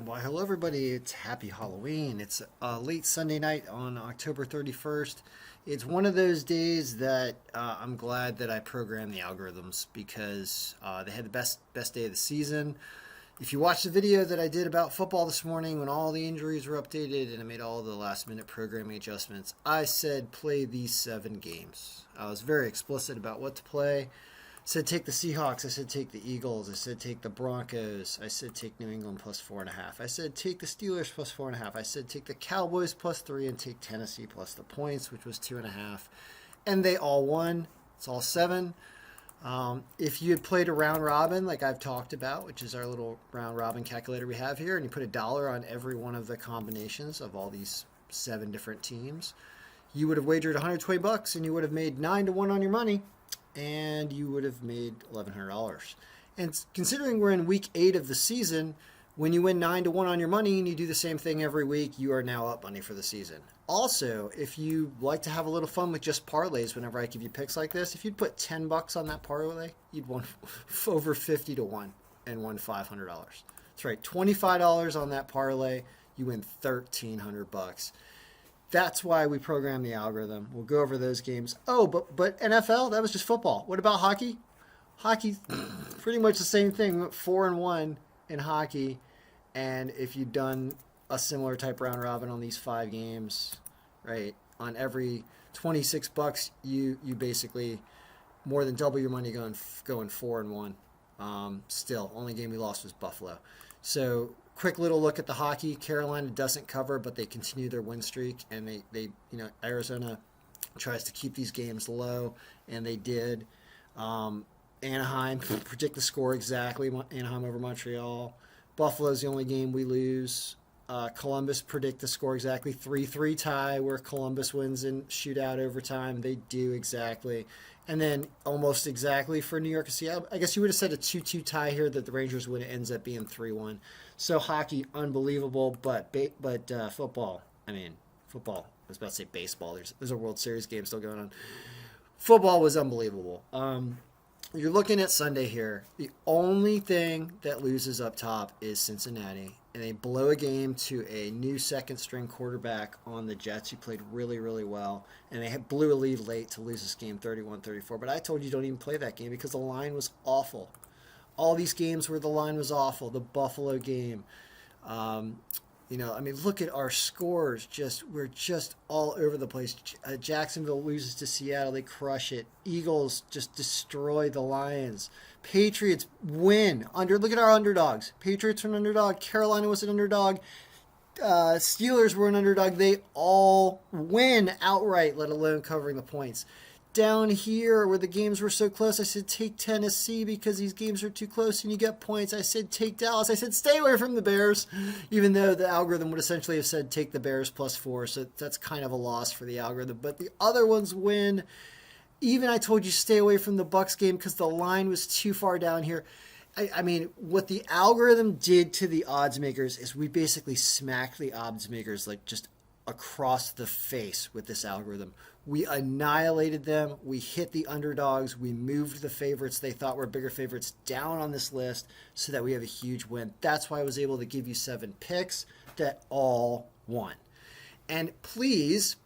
Well, hello everybody. It's happy Halloween. It's late Sunday night on October 31st. It's one of those days that I'm glad that I programmed the algorithms because they had the best day of the season. If you watch the video that I did about football this morning when all the injuries were updated and I made all the last minute programming adjustments, I said play these 7 games. I was very explicit about what to play. Said take the Seahawks. I said take the Eagles. I said take the Broncos. I said take New England plus 4.5. I said take the Steelers plus 4.5. I said take the Cowboys plus 3 and take Tennessee plus the points, which was 2.5. And they all won. It's all 7. If you had played a round robin like I've talked about, which is our little round robin calculator we have here, and you put $1 on every one of the combinations of all these 7 different teams, you would have wagered $120 and you would have made 9 to 1 on your money. And you would have made $1,100. And considering we're in week 8 of the season, when you win 9 to 1 on your money and you do the same thing every week, you are now up money for the season. Also, if you like to have a little fun with just parlays whenever I give you picks like this, if you'd put $10 on that parlay, you'd win over 50 to 1 and won $500. That's right, $25 on that parlay, you win $1,300. That's why we program the algorithm. We'll go over those games. Oh, but NFL, that was just football. What about hockey? Hockey's pretty much the same thing. 4-1 in hockey. And if you've done a similar type round robin on these 5 games, right, on every $26, you basically more than double your money going 4-1. Still, only game we lost was Buffalo. So quick little look at the hockey. Carolina doesn't cover, but they continue their win streak, and they Arizona tries to keep these games low, and they did. Anaheim, predict the score exactly. Anaheim over Montreal. Buffalo's the only game we lose. Columbus, predict the score exactly. 3-3 tie where Columbus wins in shootout overtime. They do exactly. And then almost exactly for New York and Seattle. I guess you would have said a 2-2 tie here that the Rangers win. It ends up being 3-1. So hockey, unbelievable. But football, football. I was about to say baseball. There's a World Series game still going on. Football was unbelievable. You're looking at Sunday here. The only thing that loses up top is Cincinnati. And they blow a game to a new second-string quarterback on the Jets who played really, really well. And they blew a lead late to lose this game 31-34. But I told you don't even play that game because the line was awful. All these games where the line was awful. The Buffalo game. Look at our scores. We're just all over the place. Jacksonville loses to Seattle. They crush it. Eagles just destroy the Lions. Patriots win. Look at our underdogs. Patriots were an underdog. Carolina was an underdog. Steelers were an underdog. They all win outright, let alone covering the points. Down here where the games were so close, I said take Tennessee because these games are too close and you get points. I said take Dallas. I said stay away from the Bears, even though the algorithm would essentially have said take the Bears plus 4. So that's kind of a loss for the algorithm. But the other ones win. Even I told you stay away from the Bucks game because the line was too far down here. What the algorithm did to the odds makers is we basically smacked the odds makers like just across the face with this algorithm. We annihilated them. We hit the underdogs. We moved the favorites they thought were bigger favorites down on this list so that we have a huge win. That's why I was able to give you 7 picks that all won. And please,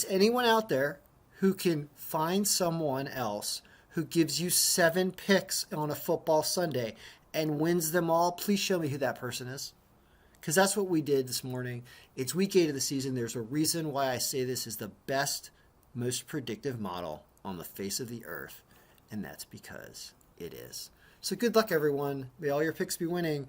anyone out there who can find someone else who gives you 7 picks on a football Sunday and wins them all, please show me who that person is. Because that's what we did this morning. It's week 8 of the season. There's a reason why I say this is the best, most predictive model on the face of the earth, and that's because it is. So good luck, everyone. May all your picks be winning.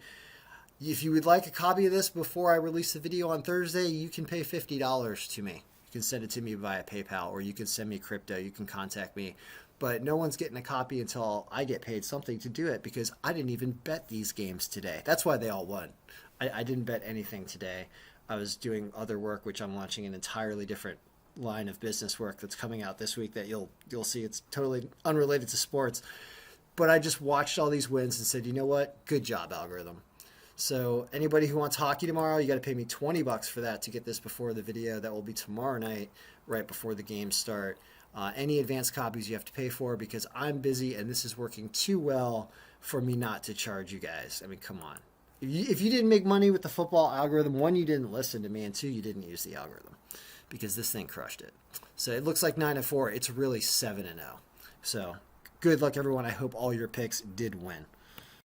If you would like a copy of this before I release the video on Thursday, you can pay $50 to me. You can send it to me via PayPal, or you can send me crypto. You can contact me. But no one's getting a copy until I get paid something to do it because I didn't even bet these games today. That's why they all won. I didn't bet anything today. I was doing other work, which I'm launching an entirely different line of business work that's coming out this week that you'll see. It's totally unrelated to sports. But I just watched all these wins and said, you know what? Good job, algorithm. So anybody who wants hockey tomorrow, you got to pay me $20 for that to get this before the video. That will be tomorrow night, right before the games start. Any advanced copies you have to pay for because I'm busy and this is working too well for me not to charge you guys. I mean, come on. if you didn't make money with the football algorithm, one, you didn't listen to me, and two, you didn't use the algorithm because this thing crushed it. So it looks like 9-4. It's really 7-0. So good luck, everyone. I hope all your picks did win.